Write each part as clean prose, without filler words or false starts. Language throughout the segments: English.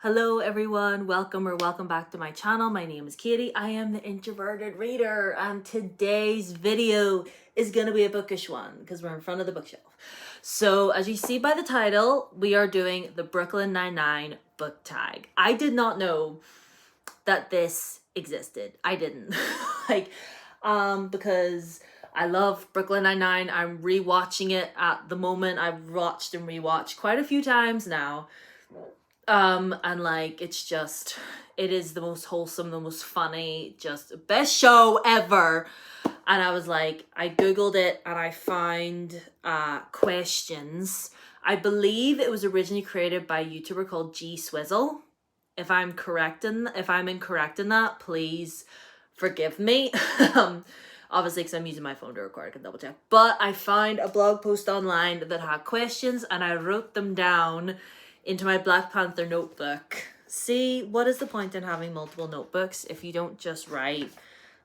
Hello everyone, welcome back to my channel. My name is Katie. I am the Introverted Reader, and today's video is gonna be a bookish one because we're in front of the bookshelf. So as you see by the title, we are doing the Brooklyn Nine-Nine book tag. I did not know that this existed. I didn't. Because I love Brooklyn Nine-Nine. I'm rewatching it at the moment. I've watched and rewatched quite a few times now. And like, it is the most wholesome, the most funny, just best show ever. And I was like, I googled it and I found questions. I believe it was originally created by a YouTuber called G Swizzle. If I'm incorrect in that, please forgive me. Obviously, because I'm using my phone to record, I can double check. But I found a blog post online that had questions and I wrote them down into my Black Panther notebook. See, what is the point in having multiple notebooks if you don't just write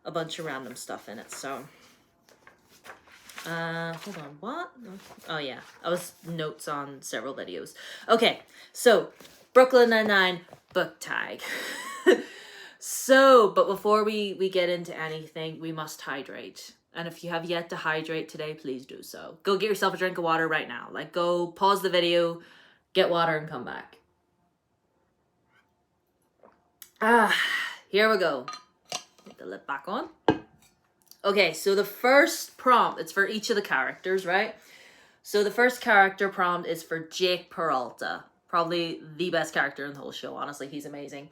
a bunch of random stuff in it? So, hold on, what? Oh yeah, I was notes on several videos. Okay, so Brooklyn Nine-Nine book tag. So, but before we get into anything, we must hydrate. And if you have yet to hydrate today, please do so. Go get yourself a drink of water right now. Like, go pause the video, get water, and come back. Here we go. Get the lid back on. Okay, so the first prompt, it's for each of the characters, right? So the first character prompt is for Jake Peralta. Probably the best character in the whole show, honestly. He's amazing.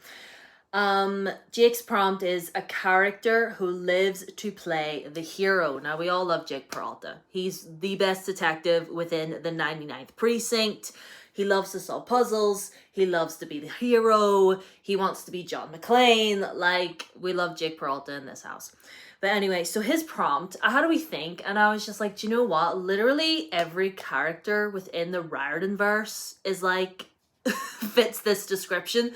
Jake's prompt is a character who lives to play the hero. Now, we all love Jake Peralta. He's the best detective within the 99th precinct. He loves to solve puzzles. He loves to be the hero. He wants to be John McClane. Like, we love Jake Peralta in this house. But anyway, so his prompt, how do we think? And I was just like, do you know what? Literally every character within the Riordan verse is like, fits this description.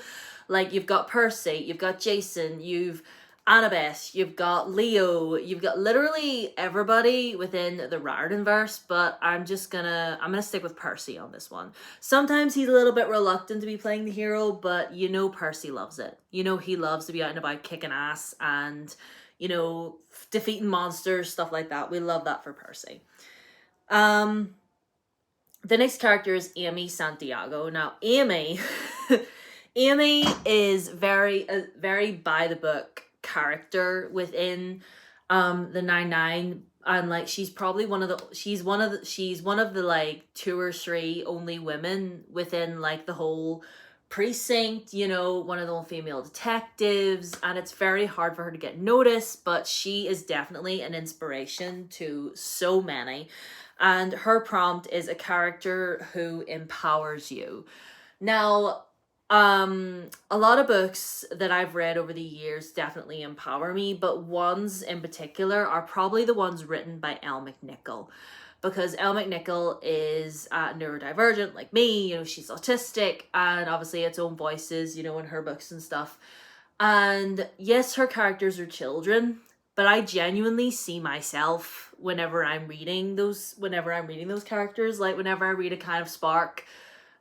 Like, you've got Percy, you've got Jason, you've Annabeth, you've got Leo, you've got literally everybody within the Riordan verse, but I'm gonna stick with Percy on this one. Sometimes he's a little bit reluctant to be playing the hero, but you know Percy loves it. You know he loves to be out and about kicking ass and, you know, defeating monsters, stuff like that. We love that for Percy. The next character is Amy Santiago. Now, Amy... Amy is very by the book character within the 9-9, and like she's one of the like 2 or 3 only women within like the whole precinct, you know, one of the female detectives, and it's very hard for her to get noticed, but she is definitely an inspiration to so many. And her prompt is a character who empowers you. Now, a lot of books that I've read over the years definitely empower me, but ones in particular are probably the ones written by Elle McNichol, because Elle McNichol is neurodivergent like me. You know, she's autistic, and obviously its own voices, you know, in her books and stuff. And yes, her characters are children, but I genuinely see myself whenever I'm reading those characters. Like, whenever I read A Kind of Spark,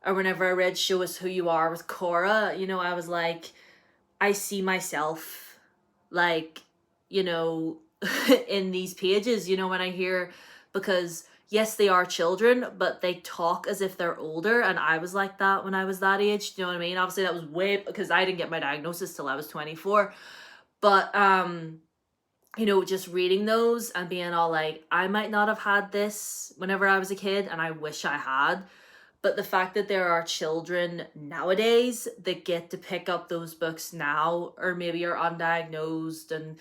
or whenever I read Show Us Who You Are with Cora, you know, I was like, I see myself, like, you know, in these pages, you know, when I hear, because yes, they are children, but they talk as if they're older, and I was like that when I was that age, you know what I mean? Obviously that was way, because I didn't get my diagnosis till I was 24, but, you know, just reading those and being all like, I might not have had this whenever I was a kid, and I wish I had. But the fact that there are children nowadays that get to pick up those books now, or maybe are undiagnosed and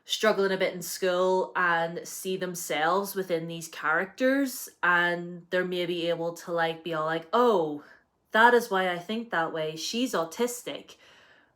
struggling a bit in school, and see themselves within these characters, and they're maybe able to like be all like, oh, that is why I think that way. She's autistic,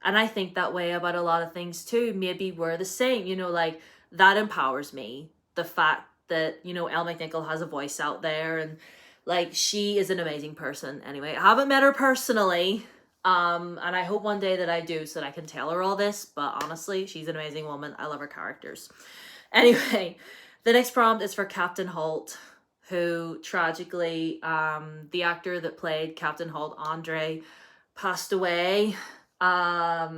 and I think that way about a lot of things too. Maybe we're the same, you know, like, that empowers me. The fact that, you know, Elle McNichol has a voice out there, and like, she is an amazing person. Anyway, I haven't met her personally, and I hope one day that I do, so that I can tell her all this, but honestly, she's an amazing woman. I love her characters. Anyway, the next prompt is for Captain Holt, who tragically, the actor that played Captain Holt, Andre, passed away a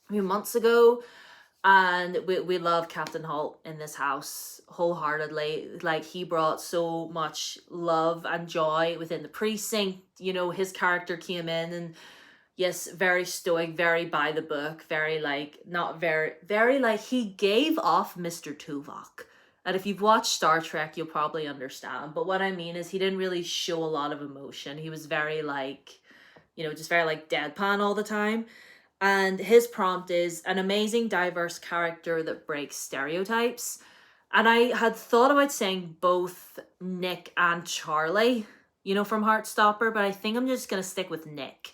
few months ago, and we love Captain Holt in this house wholeheartedly. Like, he brought so much love and joy within the precinct. You know, his character came in and, yes, very stoic, very by the book, very like, not very, very like, he gave off Mr. Tuvok. And if you've watched Star Trek, you'll probably understand. But what I mean is, he didn't really show a lot of emotion. He was very like, you know, just very like deadpan all the time. And his prompt is an amazing, diverse character that breaks stereotypes. And I had thought about saying both Nick and Charlie, you know, from Heartstopper, but I think I'm just going to stick with Nick.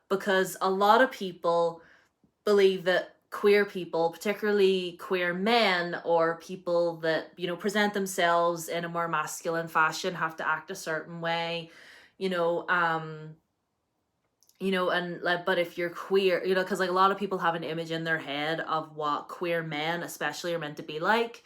Because a lot of people believe that queer people, particularly queer men or people that, you know, present themselves in a more masculine fashion, have to act a certain way, and like, but if you're queer, you know, because like a lot of people have an image in their head of what queer men especially are meant to be like.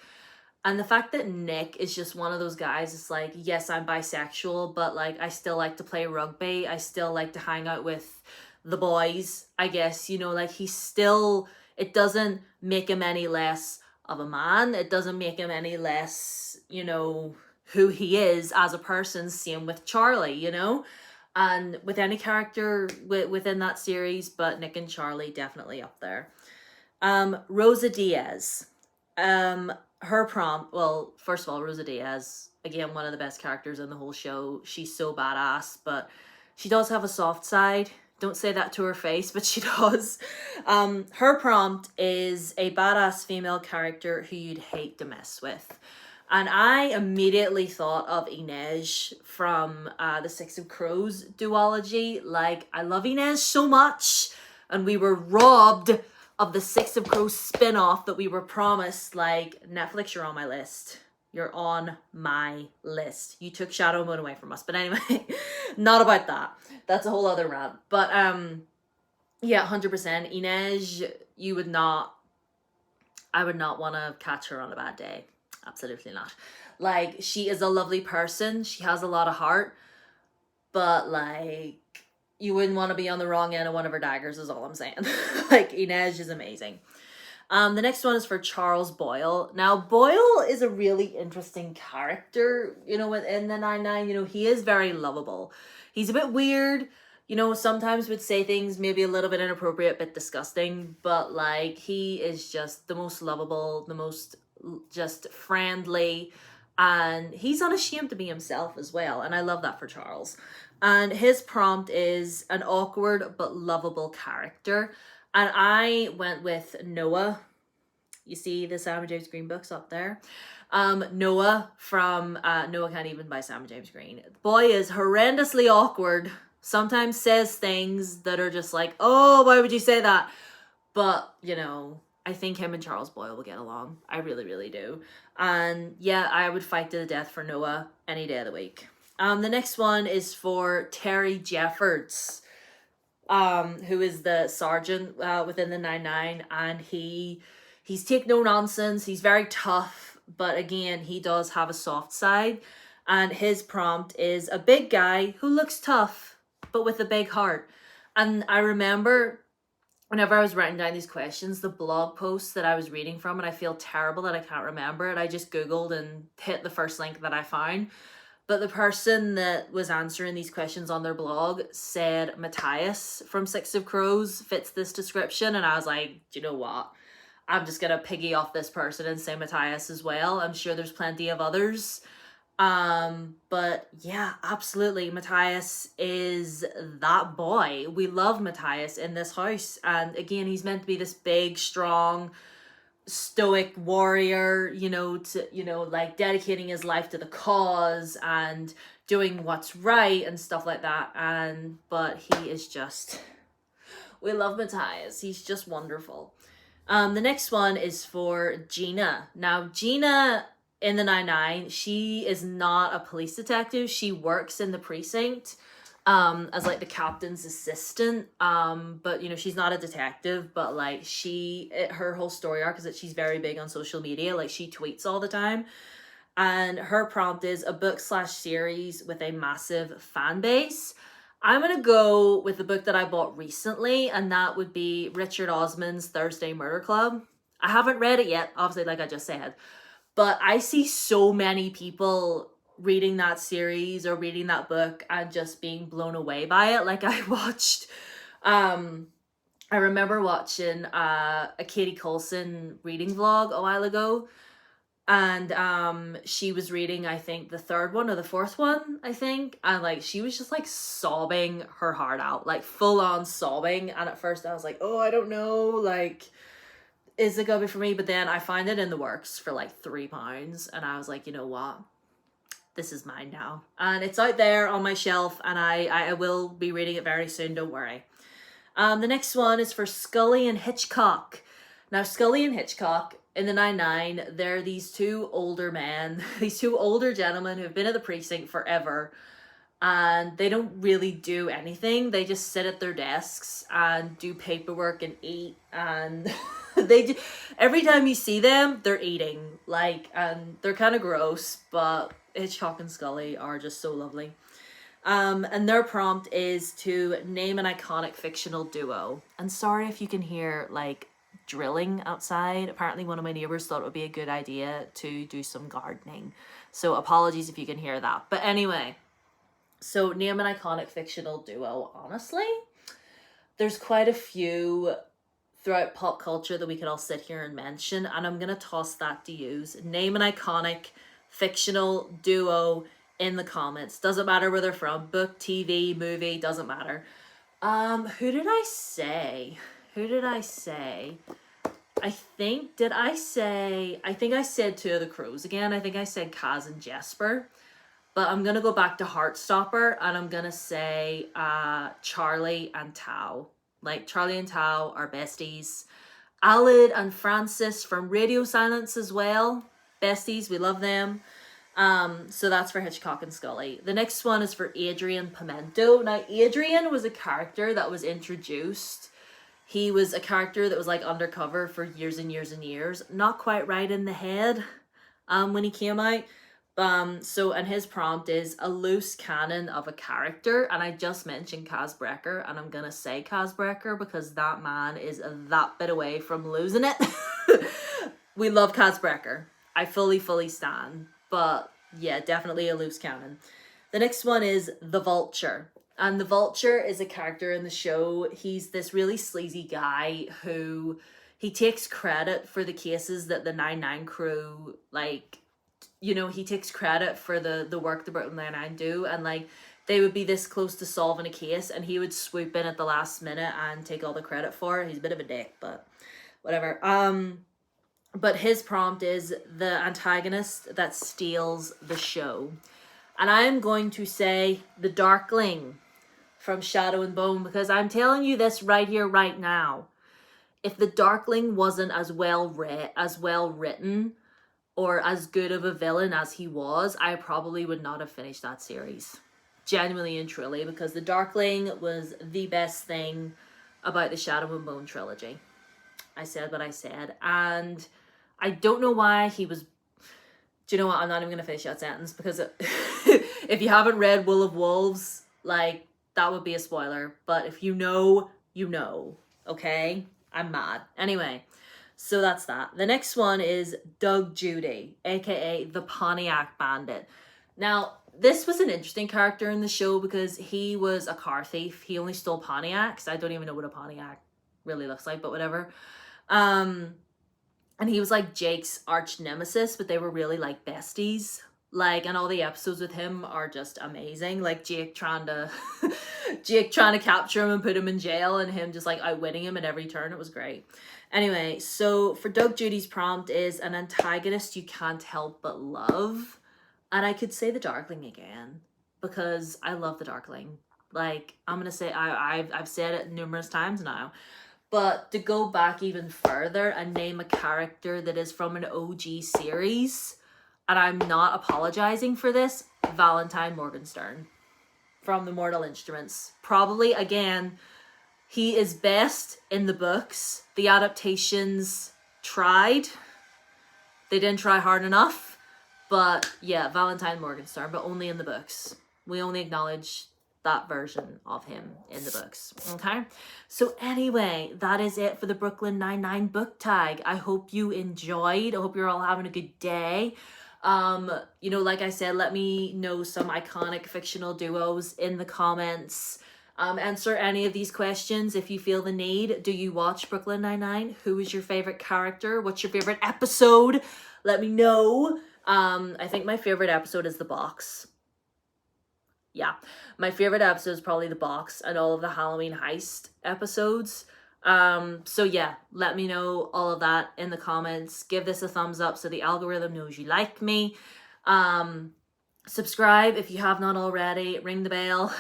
And the fact that Nick is just one of those guys, it's like, yes, I'm bisexual, but like I still like to play rugby, I still like to hang out with the boys, I guess, you know, like he's still, it doesn't make him any less of a man, it doesn't make him any less, you know, who he is as a person. Same with Charlie, you know, and with any character within that series, but Nick and Charlie definitely up there. Rosa Diaz, her prompt, well, first of all, Rosa Diaz, again, one of the best characters in the whole show. She's so badass, but she does have a soft side. Don't say that to her face, but she does. Her prompt is a badass female character who you'd hate to mess with. And I immediately thought of Inez from the Six of Crows duology. Like, I love Inez so much, and we were robbed of the Six of Crows spin-off that we were promised. Like, Netflix, you're on my list. You're on my list. You took Shadow Moon away from us. But anyway, not about that. That's a whole other rant. But yeah, 100%. Inez, I would not want to catch her on a bad day. Absolutely not. Like, she is a lovely person. She has a lot of heart. But like, you wouldn't want to be on the wrong end of one of her daggers is all I'm saying. Like, Inez is amazing. The next one is for Charles Boyle. Now, Boyle is a really interesting character, you know, within the 9-9. You know, he is very lovable. He's a bit weird, you know, sometimes would say things maybe a little bit inappropriate, a bit disgusting, but like, he is just the most lovable, the most just friendly, and he's unashamed to be himself as well. And I love that for Charles. And his prompt is an awkward but lovable character. And I went with Noah. You see the Sam and James Green books up there. Noah from Noah Can't Even by Sam and James Green. The boy is horrendously awkward. Sometimes says things that are just like, oh, why would you say that? But, you know, I think him and Charles Boyle will get along. I really, really do. And yeah, I would fight to the death for Noah any day of the week. The next one is for Terry Jeffords, who is the sergeant within the 9-9, and he's take no nonsense. He's very tough, but again, he does have a soft side. And his prompt is a big guy who looks tough, but with a big heart. And I remember whenever I was writing down these questions, the blog posts that I was reading from, and I feel terrible that I can't remember it. I just Googled and hit the first link that I found. But the person that was answering these questions on their blog said Matthias from Six of Crows fits this description. And I was like, do you know what? I'm just going to piggy off this person and say Matthias as well. I'm sure there's plenty of others. But yeah, absolutely. Matthias is that boy. We love Matthias in this house. And again, he's meant to be this big, strong, stoic warrior, you know, to, you know, like dedicating his life to the cause and doing what's right and stuff like that. And but he is just, we love Matthias. He's just wonderful. The next one is for Gina. Now, Gina in the 9-9, she is not a police detective. She works in the precinct as like the captain's assistant. But you know, she's not a detective, but like her whole story arc is that she's very big on social media. Like, she tweets all the time. And her prompt is a book/series with a massive fan base. I'm going to go with the book that I bought recently, and that would be Richard Osman's Thursday Murder Club. I haven't read it yet, obviously, like I just said, but I see so many people reading that series or reading that book and just being blown away by it. Like I watched, I remember watching a Katie Coulson reading vlog a while ago, and she was reading, I think, the third one or the fourth one, I think, and like she was just like sobbing her heart out, like full on sobbing. And at first I was like, oh, I don't know, like, is it gonna be for me? But then I find it in the works for like £3, and I was like, you know what, this is mine now, and it's out there on my shelf, and I will be reading it very soon, don't worry. The next one is for Scully and Hitchcock. Now, Scully and Hitchcock in the 9-9, they're these two older men, these two older gentlemen who have been at the precinct forever, and they don't really do anything. They just sit at their desks and do paperwork and eat, and they do, every time you see them, they're eating, like, and they're kind of gross, but Hitchcock and Scully are just so lovely. And their prompt is to name an iconic fictional duo. And sorry if you can hear like drilling outside. Apparently one of my neighbors thought it would be a good idea to do some gardening. So apologies if you can hear that. But anyway, so name an iconic fictional duo. Honestly, there's quite a few throughout pop culture that we could all sit here and mention. And I'm going to toss that to use. Name an iconic fictional duo in the comments. Doesn't matter where they're from. Book, TV, movie, doesn't matter. Who did I say? I think I said Two of the Crows again. I think I said Kaz and Jesper. But I'm going to go back to Heartstopper, and I'm going to say Charlie and Tao. Like, Charlie and Tao are besties. Alid and Francis from Radio Silence as well. Besties, we love them. So that's for Hitchcock and Scully. The next one is for Adrian Pimento. Now, Adrian was a character that was introduced. He was a character that was like undercover for years and years and years. Not quite right in the head when he came out. And his prompt is a loose canon of a character. And I just mentioned Kaz Brecker, and I'm going to say Kaz Brecker because that man is that bit away from losing it. We love Kaz Brecker. I fully stand. But yeah, definitely a loose cannon. The next one is the Vulture. And the Vulture is a character in the show. He's this really sleazy guy who he takes credit for the cases that the 9-9 crew, like, you know, he takes credit for the work the Brooklyn 9-9 do. And like, they would be this close to solving a case, and he would swoop in at the last minute and take all the credit for it. He's a bit of a dick, but whatever. But his prompt is the antagonist that steals the show. And I am going to say the Darkling from Shadow and Bone, because I'm telling you this right here, right now. If the Darkling wasn't as well written, or as good of a villain as he was, I probably would not have finished that series. Genuinely and truly, because the Darkling was the best thing about the Shadow and Bone trilogy. I said what I said, and I don't know why he was... Do you know what? I'm not even going to finish that sentence, because if you haven't read Wool of Wolves, like, that would be a spoiler. But if you know, you know. Okay? I'm mad. Anyway, so that's that. The next one is Doug Judy, aka the Pontiac Bandit. Now, this was an interesting character in the show because he was a car thief. He only stole Pontiacs. I don't even know what a Pontiac really looks like, but whatever. And he was like Jake's arch nemesis, but they were really like besties. Like, and all the episodes with him are just amazing. Like Jake trying to capture him and put him in jail, and him just like outwitting him at every turn. It was great. Anyway, so for Doug Judy's prompt is an antagonist you can't help but love. And I could say the Darkling again, because I love the Darkling. Like, I'm going to say, I've said it numerous times now. But to go back even further and name a character that is from an OG series, and I'm not apologizing for this, Valentine Morgenstern from the Mortal Instruments. Probably, again, he is best in the books. The adaptations tried. They didn't try hard enough. But yeah, Valentine Morgenstern, but only in the books. We only acknowledge that version of him in the books. Okay, so anyway, that is it for the Brooklyn Nine-Nine book tag. I hope you enjoyed. I hope you're all having a good day. You know, like I said, let me know some iconic fictional duos in the comments. Answer any of these questions if you feel the need. Do you watch Brooklyn Nine-Nine? Who is your favorite character? What's your favorite episode? Let me know. I think my favorite episode is The Box. Yeah, my favorite episode is probably The Box and all of the Halloween heist episodes. So yeah, let me know all of that in the comments. Give this a thumbs up so the algorithm knows you like me. Subscribe if you have not already. Ring the bell.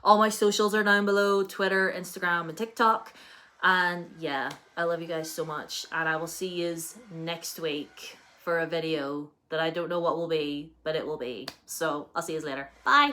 All my socials are down below: Twitter, Instagram, and TikTok. And yeah, I love you guys so much, and I will see you next week for a video that I don't know what will be, but it will be. So I'll see you later. Bye.